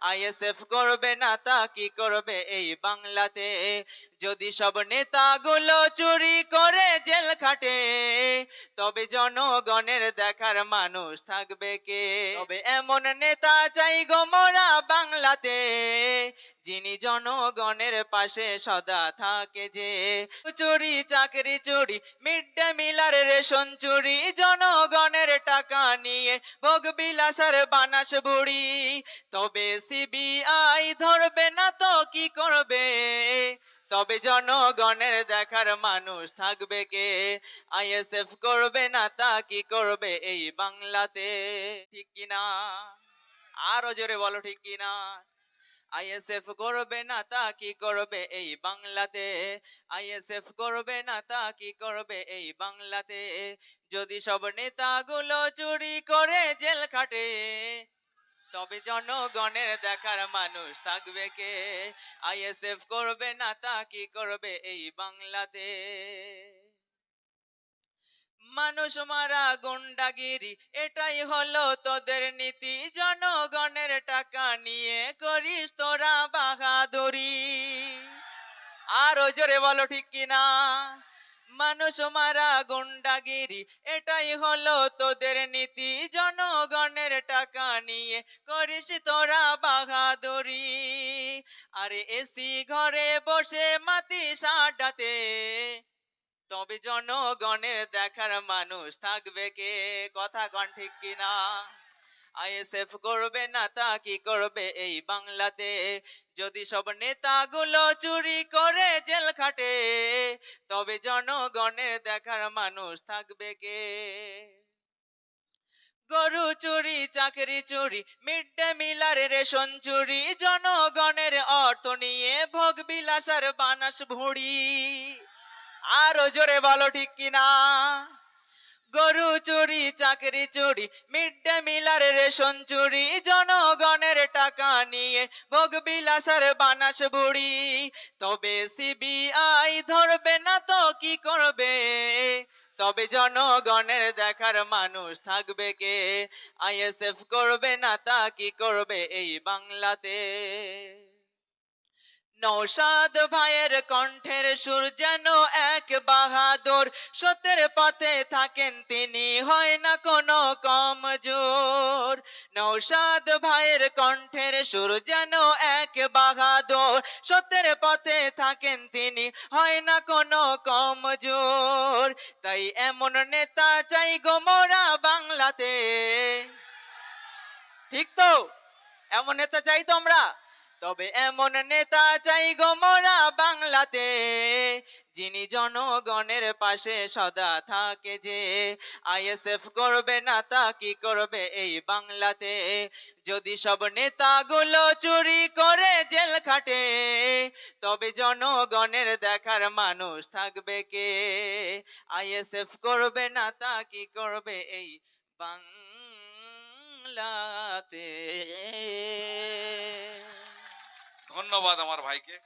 ISF করবে না তা কি করবে এই বাংলাতে? যদি সব নেতাগুলো চুরি করে জেল খাটে, তবে জনগণের দেখার মানুষ থাকবে কে? তবে এমন নেতা চাই গো মোরা বাংলাতে, যিনি জনগণের পাশে সদা থাকে যে। চুরি চাকরি চুরি, মিড ডে মিল আর রেশন চুরি, জনগণের টাকা নিয়ে ভোগ বিলাসের বানাস বুড়ি। তবে সিবিআই ধরবে না তো কি করবে? তবে জনগণের দেখার মানুষ থাকবে কে? আইএসএফ করবে না তা কি করবে এই বাংলাতে? ঠিক কিনা? আরো জোরে বলো ঠিক কিনা? আইএসএফ করবে না তা কি করবে এই বাংলাতে? আইএসএফ করবে না তা কি করবে এই বাংলাতে? যদি সব নেতাগুলো চুরি করে জেল খাটে, তবে জনগণের দেখার মানুষ থাকবে কে? আইএসএফ করবে না তা কি করবে এই বাংলাতে? মানুষ মারা গুন্ডাগিরি, এটাই হলো তোদের নীতি। জনগণের টাকা নিয়ে করিস তোরা বাহাদুরি। আরো জোরে বলো ঠিক কিনা? মানুষ মারা গুন্ডাগিরি, এটাই হলো তোদের নীতি। জনগণের টাকা নিয়ে করিস তোরা বাহাদুরি। আরে এসি ঘরে বসে মাতিস আড্ডাতে, তবে জনগণের দেখার মানুষ থাকবে কে? কথা কন ঠিক কিনা? আইএসএফ করবে না তা কি করবে এই বাংলাতে? যদি সব নেতাগুলো চুরি করে জেল খাটে, তবে জনগণের দেখার মানুষ থাকবে কে? গরু চুরি চাকরি চুরি, মিড ডে মিল আর রেশন চুরি, জনগণের অর্থ নিয়ে ভোগ বিলাসার বানাস ভুড়ি। আরো জোরে বলো ঠিক কিনা? গরু চুরি চাকরি চুরি, মিড ডে মিল আর রেশন চুরি, জনগণের টাকা নিয়ে ভোগ বিলাসের বানাস বুড়ি। তবে সিবিআই ধরবে না তো কি করবে? তবে জনগণের দেখার মানুষ থাকবে কে? আইএসএফ করবে না তা কি করবে এই বাংলাতে? নৌশাদ ভাইয়ের কণ্ঠের সুর যেন এক বাহাদুর, সত্যের পথে থাকেন তিনি, হয় না কোনো কমজোর। নৌশাদ ভাইয়ের কণ্ঠের সুর যেন এক বাহাদুর, সত্যের পথে থাকেন তিনি, হয় না কোনো কমজোর। তাই এমন নেতা চাই গো মোরা বাংলাতে। ঠিক তো? এমন নেতা চাই তো আমরা। তবে এমন নেতা চাই গো মোরা বাংলাতে, যিনি জনগণের পাশে সদা থাকে যে। আইএসএফ করবে না তা কি করবে এই বাংলাতে? যদি সব নেতাগুলো চুরি করে জেল খাটে, তবে জনগণের দেখার মানুষ থাকবে কে? আইএসএফ করবে না তা কি করবে এই বাংলাতে? ধন্যবাদ আমার ভাইকে।